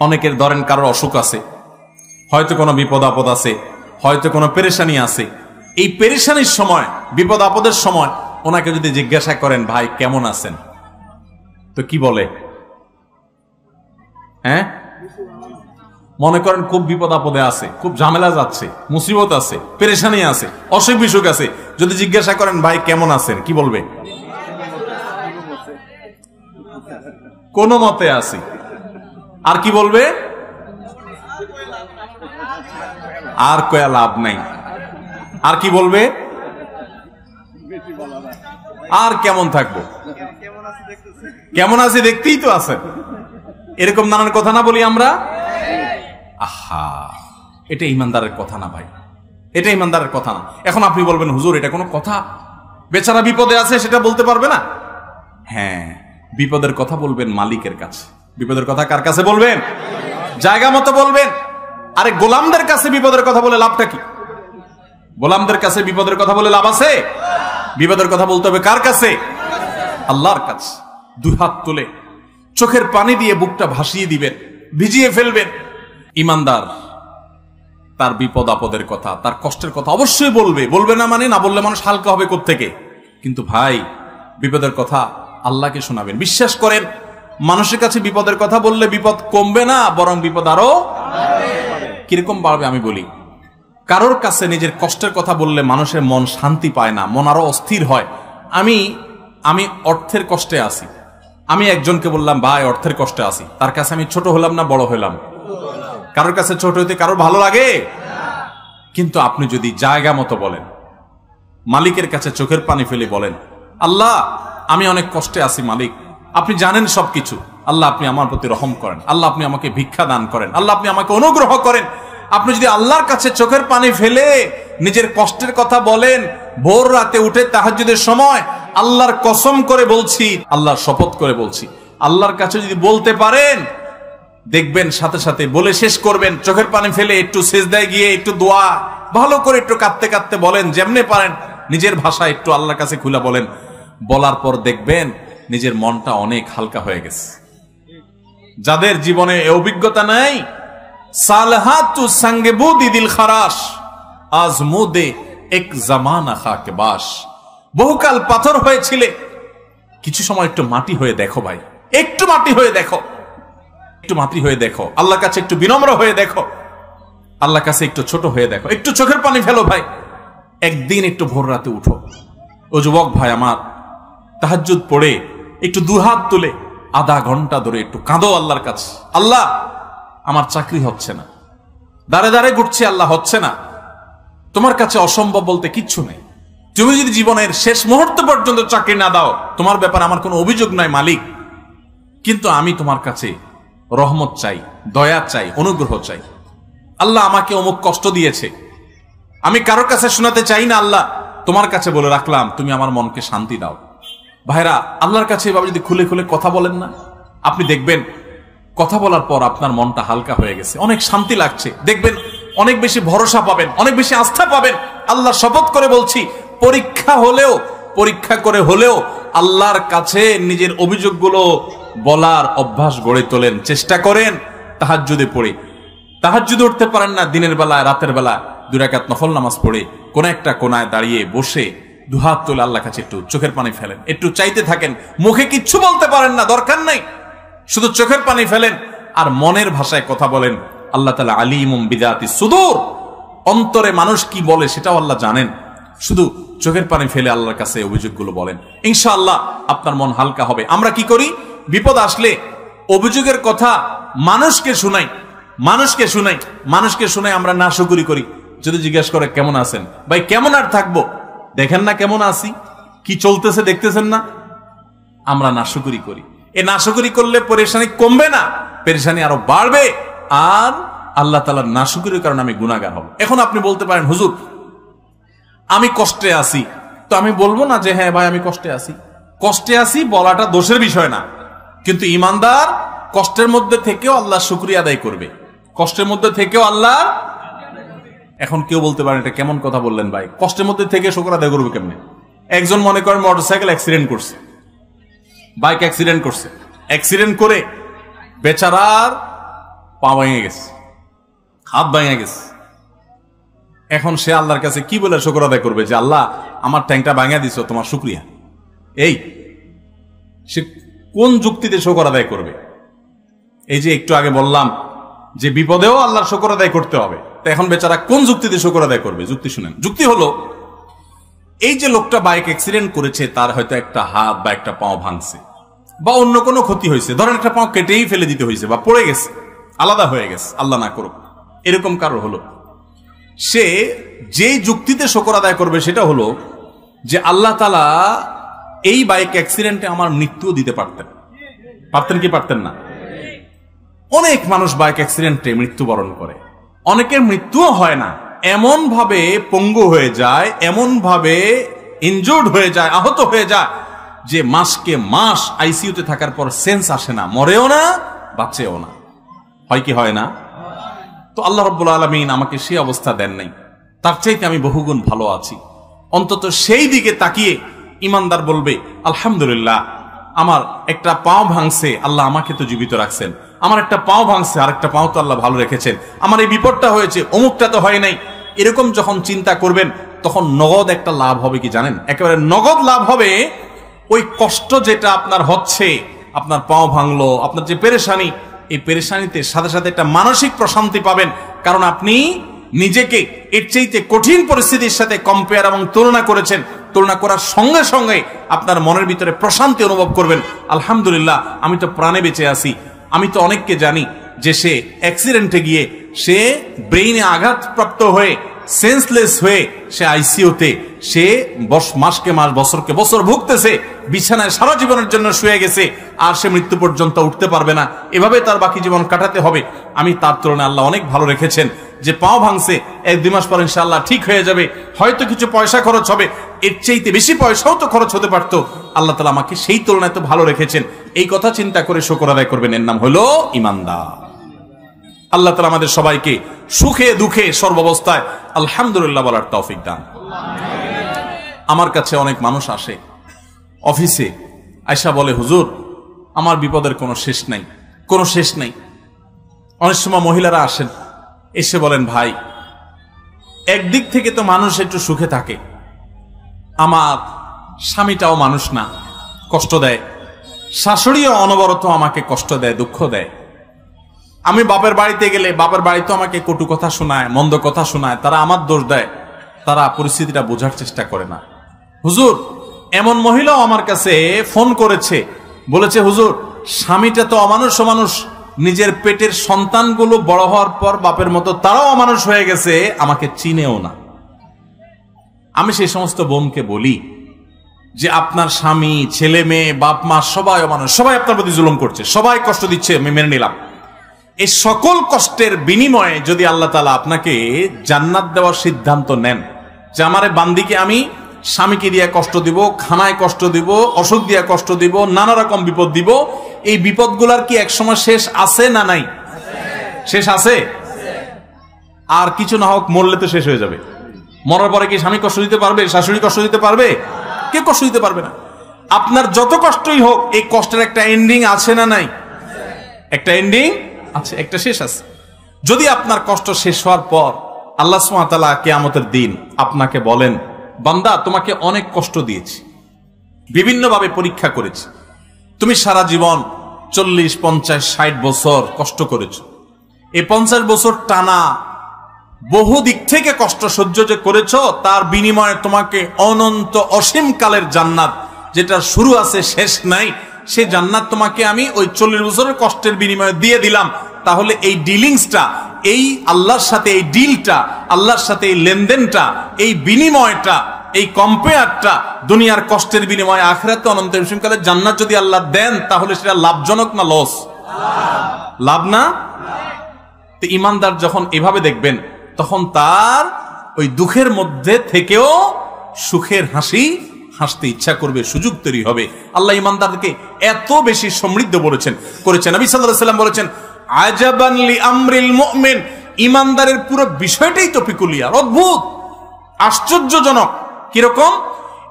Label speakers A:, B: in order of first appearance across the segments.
A: অনেকের ধরেন কারোর অসুখ আছে, হয়তো কোনো বিপদ আপদ আছে, হয়তো কোনো পেরেশানি আছে। এই পেরেশানির সময়, বিপদ আপদের সময় ওনাকে যদি জিজ্ঞাসা করেন ভাই কেমন আছেন, তো কি বলে? হ্যাঁ, মনে করেন খুব বিপদ আপদে আছে, খুব ঝামেলা যাচ্ছে, মুসিবত আছে, পেরেশানি আছে, অসুখ বিসুখ আছে, যদি জিজ্ঞাসা করেন ভাই কেমন আছেন, কি বলবে? কোন মতে আছি। আর কি বলবে? আর কয়া লাভ নাই। আর কি বলবে? আর কেমন থাকবো, কেমন আছি দেখতেই তো আছেন। এরকম নানান কথা না বলি আমরা? আহা, এটা ইমানদারের কথা না ভাই, এটা ইমানদারের কথা না। এখন আপনি বলবেন হুজুর এটা কোনো কথা, বেচারা বিপদে আছে সেটা বলতে পারবে না? হ্যাঁ, বিপদের কথা বলবেন মালিকের কাছে। বিপদের কথা কার কাছে বলবেন? জায়গা মতো বলবেন। আরে গোলামদের কাছে বিপদের কথা বলে লাভটা কি? গোলামদের কাছে বিপদের কথা বলে লাভ আছে? বিপদের কথা বলতে হবে কার কাছে? আল্লাহর কাছে। দুই হাত তুলে চোখের পানি দিয়ে বুকটা ভাসিয়ে দিবেন, ভিজিয়ে ফেলবেন। ইমানদার তার বিপদ আপদের কথা, তার কষ্টের কথা অবশ্যই বলবে। বলবে না মানে? না বললে মানুষ হালকা হবে কোত্থেকে? কিন্তু ভাই বিপদের কথা আল্লাহকে শোনাবেন। বিশ্বাস করেন, মানুষের কাছে বিপদের কথা বললে বিপদ কমবে না, বরং বিপদ আরো কিরকম বাড়বে। আমি বলি, কারোর কাছে নিজের কষ্টের কথা বললে মানুষের মন শান্তি পায় না, মন আরো অস্থির হয়। আমি অর্থের কষ্টে আছি, আমি একজনকে বললাম ভাই অর্থের কষ্টে আছি, তার কাছে আমি ছোট হলাম না বড় হলাম? কারোর কাছে ছোট হইতে কারোর ভালো লাগে? কিন্তু আপনি যদি জায়গা মতো বলেন, মালিকের কাছে চোখের পানি ফেলে বলেন আল্লাহ আমি অনেক কষ্টে আছি, মালিক আপনি জানেন সবকিছু, আল্লাহ আপনি আমার প্রতি রহম করেন, আল্লাহ আপনি আমাকে ভিক্ষা দান করেন, আল্লাহ আপনি আমাকে অনুগ্রহ করেন। আপনি যদি আল্লাহর কাছে চোখের পানি ফেলে নিজের কষ্টের কথা বলেন, ভোর রাতে উঠে তাহাজ্জুদের সময়, আল্লাহর কসম করে বলছি, আল্লাহর শপথ করে বলছি, আল্লাহর কাছে যদি বলতে পারেন, দেখবেন সাথে সাথে বলে শেষ করবেন, চোখের পানি ফেলে একটু সিজদায় গিয়ে একটু দোয়া ভালো করে একটু কাঁদতে কাঁদতে বলেন, যেমনে পারেন নিজের ভাষায় একটু আল্লাহর কাছে খুলে বলেন। বলার পর দেখবেন নিজের মনটা অনেক হালকা হয়ে গেছে। যাদের জীবনে এই অভিজ্ঞতা নাই, সালহাতু সঙ্গে বুদি দিল খারাস আজমুদে এক জামানা খাকে বাস। বহুকাল পাথর হয়েছিলে, কিছু সময় একটু মাটি হয়ে দেখো ভাই, একটু মাটি হয়ে দেখো, একটু মাটি হয়ে দেখো, আল্লাহর কাছে একটু বিনম্র হয়ে দেখো, আল্লাহর কাছে একটু ছোট হয়ে দেখো, একটু চোখের পানি ফেলো ভাই। একদিন একটু ভোর রাতে উঠো, ও যুবক ভাই আমার, তাহাজ্জুদ পড়ে একটু দুহাত তুলে আধা ঘন্টা ধরে একটু কাঁদো আল্লাহর কাছে। আল্লাহ আমার চাকরি হচ্ছে না, দাঁড়ে দাঁড়ে ঘুরছে, আল্লাহ হচ্ছে না, তোমার কাছে অসম্ভব বলতে কিচ্ছু নেই। তুমি যদি জীবনের শেষ মুহূর্ত পর্যন্ত চাকরি না দাও, তোমার ব্যাপারে আমার কোনো অভিযোগ নাই মালিক, কিন্তু আমি তোমার কাছে রহমত চাই, দয়া চাই, অনুগ্রহ চাই। আল্লাহ আমাকে অমুক কষ্ট দিয়েছে, আমি কারোর কাছে শোনাতে চাই না, আল্লাহ তোমার কাছে বলে রাখলাম, তুমি আমার মনকে শান্তি দাও। ভাইরা, আল্লাহর কাছে এভাবে যদি খুলে খুলে কথা বলেন না, আপনি দেখবেন কথা বলার পর আপনার মনটা হালকা হয়ে গেছে, অনেক শান্তি লাগছে, দেখবেন অনেক বেশি ভরসা পাবেন, অনেক বেশি আস্থা পাবেন। আল্লাহ শপথ করে বলছি, পরীক্ষা হলেও, পরীক্ষা করে হলেও আল্লাহর কাছে নিজের অভিযোগগুলো বলার অভ্যাস গড়ে তোলেন, চেষ্টা করেন। তাহাজ্জুদে পড়ে, তাহাজ্জুদে উঠতে পারেন না, দিনের বেলায় রাতের বেলা 2 রাকাত নফল নামাজ পড়ে কোন একটা কোনায় দাঁড়িয়ে বসে দুহাত তুলে আল্লাহর কাছে একটু চোখের পানি ফেলেন, একটু চাইতে থাকেন। মুখে কিচ্ছু বলতে পারেন না, দরকার নাই, শুধু চোখের পানি ফেলেন আর মনের ভাষায় কথা বলেন। আল্লাহ তাআলা আলিমুম বিযাতি সুদূর, অন্তরে মানুষ কি বলে সেটাও আল্লাহ জানেন। শুধু চোখের পানি ফেলে আল্লাহর কাছে অভিযোগগুলো বলেন, ইনশাআল্লাহ আপনার মন হালকা হবে। আমরা কি করি? বিপদ আসলে অভিযোগের কথা মানুষকে শুনাই, মানুষকে শুনাই, মানুষকে শুনাই, আমরা নাশুকরি করি। যদি জিজ্ঞেস করে কেমন আছেন, ভাই কেমন আর থাকবো, দেখেন না কেমন আছি, কি চলতেছে দেখতেছেন না, আমরা নাশুকরি করি। এ নাশুকরি করলে পরেশানি কমবে না, পরেশানি আরো বাড়বে, আর আল্লাহ তাআলার নাশুকরির কারণে আমি গুনাহগার হব। এখন আপনি বলতে পারেন হুজুর আমি কষ্টে আছি, তো আমি বলবো না যে হ্যাঁ ভাই আমি কষ্টে আছি। কষ্টে আছি বলাটা দোষের বিষয় না, কিন্তু ইমানদার কষ্টের মধ্যে থেকেও আল্লাহ শুকরিয়া আদায় করবে, কষ্টের মধ্যে থেকেও আল্লাহ। এখন কেউ বলতে পারেন এটা কেমন কথা বললেন ভাই, কষ্টের মধ্যে থেকে শুকর আদায় করবে কেমনে? একজন মনে করেন মোটরসাইকেল অ্যাক্সিডেন্ট করছে, বাইক অ্যাক্সিডেন্ট করছে, অ্যাক্সিডেন্ট করে বেচারার পা ভেঙে গেছে, হাত ভেঙে গেছে। এখন সে আল্লাহর কাছে কি বলে শুকর আদায় করবে যে আল্লাহ আমার ট্যাংটা ভাঙিয়ে দিছো, তোমার শুকরিয়া? এই সে কোন যুক্তিতে শুকর আদায় করবে? এই যে একটু আগে বললাম যে বিপদেও আল্লাহর শুকর আদায় করতে হবে, তো এখন বেচারা কোন যুক্তিতে শুকর আদায় করবে? যুক্তি শুনেন। যুক্তি হলো, এই যে লোকটা বাইক অ্যাক্সিডেন্ট করেছে, তার হয়তো একটা হাত বা একটা পাও ভাঙছে বা অন্য কোনো ক্ষতি হয়েছে, ধরেন একটা পাও কেটেই ফেলে দিতে হয়েছে বা পড়ে গেছে, আলাদা হয়ে গেছে, আল্লাহ না করুক, এরকম কারো হলো। সে যে যুক্তিতে শুকর আদায় করবে সেটা হলো যে আল্লাহ তাআলা এই বাইক অ্যাক্সিডেন্টে আমার মৃত্যু দিতে পারতেন। পারতেন কি পারতেন না? অনেক মানুষ বাইক অ্যাক্সিডেন্টে মৃত্যুবরণ করে, অনেকের মৃত্যুও হয় না, এমন ভাবে পঙ্গু হয়ে যায়, এমন ভাবে ইনজুর্ড হয়ে যায়, আহত হয়ে যায় যে মাসকে মাস আইসিইউতে থাকার পর সেন্স আসে না, মরেও না বাঁচেও না। হয় কি হয় না? তো আল্লাহ রাব্বুল আলামিন আমাকে সেই অবস্থা দেন নাই, তার চাইতে আমি বহুগুণ ভালো আছি। অন্তত সেই দিকে তাকিয়ে ইমানদার বলবে আলহামদুলিল্লাহ, আমার একটা পাও ভাঙছে, আল্লাহ আমাকে তো জীবিত রাখছেন, আমার একটা পাও ভাঙছে, আর একটা পাও তো আল্লাহ ভালো রেখেছেন, আমার এই বিপদটা হয়েছে, অমুকটা তো হয় নাই। এরকম যখন চিন্তা করবেন তখন নগদ একটা লাভ হবে কি জানেন? একেবারে নগদ লাভ হবে। ওই কষ্ট যেটা আপনার হচ্ছে, আপনার পাও ভাঙলো, আপনার যে পেরেশানি, এই পেরেশানিতে সাথে সাথে একটা মানসিক প্রশান্তি পাবেন, কারণ আপনি নিজেকে এর চাইতে কঠিন পরিস্থিতির সাথে কম্পেয়ার এবং তুলনা করেছেন। তুলনা করার সঙ্গে সঙ্গে আপনার মনের ভিতরে প্রশান্তি অনুভব করবেন। আলহামদুলিল্লাহ, আমি তো প্রাণে বেঁচে আছি। আমি তো অনেককে জানি যে সে অ্যাক্সিডেন্টে গিয়ে সে ব্রেইনে আঘাতপ্রাপ্ত হয়ে সেন্সলেস হয়ে সে আইসিইউতে, সে মাসকে মাস বছরকে বছর ভুগতেছে, বিছানায় সারা জীবনের জন্য শুয়ে গেছে, আর সে মৃত্যু পর্যন্ত উঠতে পারবে না, এভাবে তার বাকি জীবন কাটাতে হবে। আমি তার তুলনায় আল্লাহ অনেক ভালো রেখেছেন, যে পাও ভাঙছে 1-2 মাস পর ইনশাআল্লাহ ঠিক হয়ে যাবে, হয়তো কিছু পয়সা খরচ হবে, এর চাইতে বেশি পয়সাও তো খরচ হতে পারতো, আল্লাহ তাআলা আমাকে সেই তুলনায় তো ভালো রেখেছেন। এই কথা চিন্তা করে শুকর আদায় করবেন, এর নাম হলো ইমানদার। আল্লাহ তাআলা আমাদের সবাইকে সুখে দুঃখে সর্বাবস্থায় আলহামদুলিল্লাহ বলার তৌফিক দান। আমার কাছে অনেক মানুষ আসে অফিসে, আয়সা বলে হুজুর আমার বিপদের কোনো শেষ নাই, কোনো শেষ নাই। অনেক সময় মহিলারা আসেন, এসে বলেন ভাই একদিক থেকে তো মানুষ একটু সুখে থাকে, আমার স্বামীটাও মানুষ না, কষ্ট দেয়, শাশুড়িও অনবরত আমাকে কষ্ট দেয়, দুঃখ দেয়। আমি বাপের বাড়িতে গেলে বাপের বাড়িতে আমাকে কটু কথা শোনায়, মন্দ কথা শোনায়, তারা আমার দোষ দেয়, তারা পরিস্থিতিটা বোঝার চেষ্টা করে না। হুজুর এমন মহিলাও আমার কাছে ফোন করেছে, বলেছে হুজুর স্বামীটা তো অমানুষ, মানুষ নিজের পেটের সন্তানগুলো বড় হওয়ার পর বাপের মতো তারাও অমানুষ হয়ে গেছে, আমাকে চিনেও না। আমি সেই সমস্ত বোনকে বলি যে আপনার স্বামী, ছেলে মেয়ে, বাপ মা সবাই অমানুষ, সবাই আপনার প্রতি জুলুম করছে, সবাই কষ্ট দিচ্ছে, আমি মেনে নিলাম। এই সকল কষ্টের বিনিময়ে যদি আল্লাহ তাআলা আপনাকে জান্নাত দেওয়ার সিদ্ধান্ত নেন, যে আমারে বান্দিকে আমি স্বামীকে দিয়ে কষ্ট দিব, খানায় কষ্ট দিব, অসুখ দিয়ে কষ্ট দিব, নানা রকম বিপদ দিব, এই বিপদগুলার কি একসময় শেষ আছে না নাই? শেষ আছে। আর কিছু না হোক মরলে তো শেষ হয়ে যাবে। মরার পরে কি স্বামী কষ্ট দিতে পারবে? শাশুড়ি কষ্ট দিতে পারবে? কে কষ্ট দিতে পারবে না। আপনার যত কষ্টই হোক এই কষ্টের একটা এন্ডিং আছে না নাই? একটা এন্ডিং আছে, একটা শেষ আছে। যদি আপনার কষ্ট শেষ হওয়ার পর আল্লাহ সুবহানাহু ওয়া তাআলা কিয়ামতের দিন আপনাকে বলেন বান্দা তোমাকে অনেক কষ্ট দিয়েছি, বিভিন্নভাবে পরীক্ষা করেছি, তুমি সারা জীবন 40, 50, 60 বছর কষ্ট করেছ, এই 50 বছর টানা বহু দিক থেকে কষ্ট সহ্য যে করেছ, তার বিনিময়ে তোমাকে অনন্ত অসীম কালের জান্নাত, যেটা শুরু আছে শেষ নাই, সে জান্নাত তোমাকে আমি ওই 40 বছরের কষ্টের বিনিময়ে দিয়ে দিলাম। তাহলে এই ডিলিংসটা, এই আল্লাহর সাথে এই ডিলটা, আল্লাহর সাথে এই লেনদেনটা, এই বিনিময়টা, এই কম্পেয়ারটা দুনিয়ার কষ্টের বিনিময়ে আখিরাতে অনন্ত অসীম কালের জান্নাত যদি আল্লাহ দেন, তাহলে সেটা লাভজনক না লস? লাভ না? তো ইমানদার যখন এভাবে দেখবেন, তখন তার ওই দুঃখের মধ্যে থেকেও সুখের হাসি হাসতে ইচ্ছা করবে, সুযোগ তৈরি হবে। আল্লাহ ইমানদারকে এত বেশি সমৃদ্ধ করেছেন। নবী সাল্লাল্লাহু আলাইহি ওয়াসাল্লাম বলেছেন আজাবান লি আমরিল মুমিন, ইমানদারের পুরো বিষয়টাই তো পিকুলিয়ার, অদ্ভুত, আশ্চর্যজনক। কিরকম?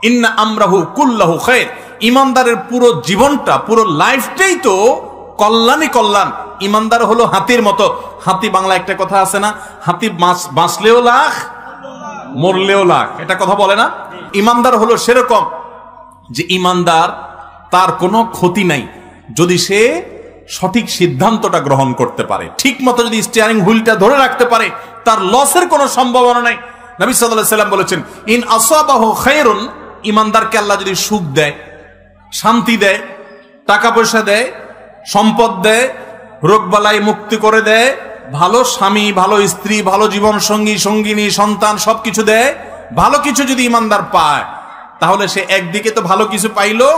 A: ইন্না আমরাহু কুল্লাহু খায়র, ইমানদারের পুরো জীবনটা, পুরো লাইফটাই তো কল্যাণই কল্যাণ। ইমানদার হলো হাতির মতো। হাতি, বাংলা একটা কথা আছে না, হাতি বাঁচলেও লাখ মরলেও লাখ, এটা কথা বলে না? ইমানদার হলো সেরকম যে ইমানদার তার কোনো ক্ষতি নাই যদি সে সঠিক সিদ্ধান্তটা গ্রহণ করতে পারে, ঠিক মতো যদি স্টিয়ারিং হুইলটা ধরে রাখতে পারে, তার লসের কোনো সম্ভাবনা নাই। নবী সাল্লাল্লাহু আলাইহি ওয়াসাল্লাম বলেছেন, ইন আসাবাহু খায়রুন, ইমানদারকে আল্লাহ যদি সুখ দেয়, শান্তি দেয়, টাকা পয়সা দেয়, সম্পদ দেয়, রোগবালাই মুক্তি করে দেয়, ভালো স্বামী, ভালো স্ত্রী, ভালো জীবন সঙ্গী, সঙ্গিনী, সন্তান সবকিছু দেয়, ভালো কিছু যদি ইমানদার পায়, তাহলে সে একদিকে তো ভালো কিছু পাইলো,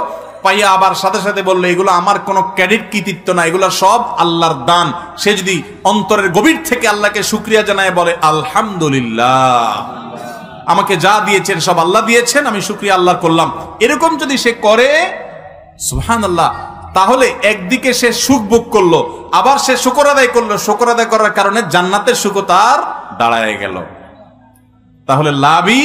A: পাইয়া আবার সাথে সাথে বললো এগুলো আমার কোনো ক্রেডিট কৃতিত্ব না, এগুলো সব আল্লাহর দান। সে যদি অন্তরের গভীর থেকে আল্লাহকে শুকরিয়া জানায় বলে আলহামদুলিল্লাহ, আমাকে যা দিয়েছেন সব আল্লাহ দিয়েছেন, আমি শুকরিয়া আল্লাহর করলাম, এরকম যদি সে করে, সুবহানাল্লাহ, তাহলে একদিকে সে সুখ ভোগ করলো, আবার সে শুকর আদায় করলো, শুকর আদায় করার কারণে জান্নাতের সুখ তার দাঁড়ায় গেল। তাহলে লাভই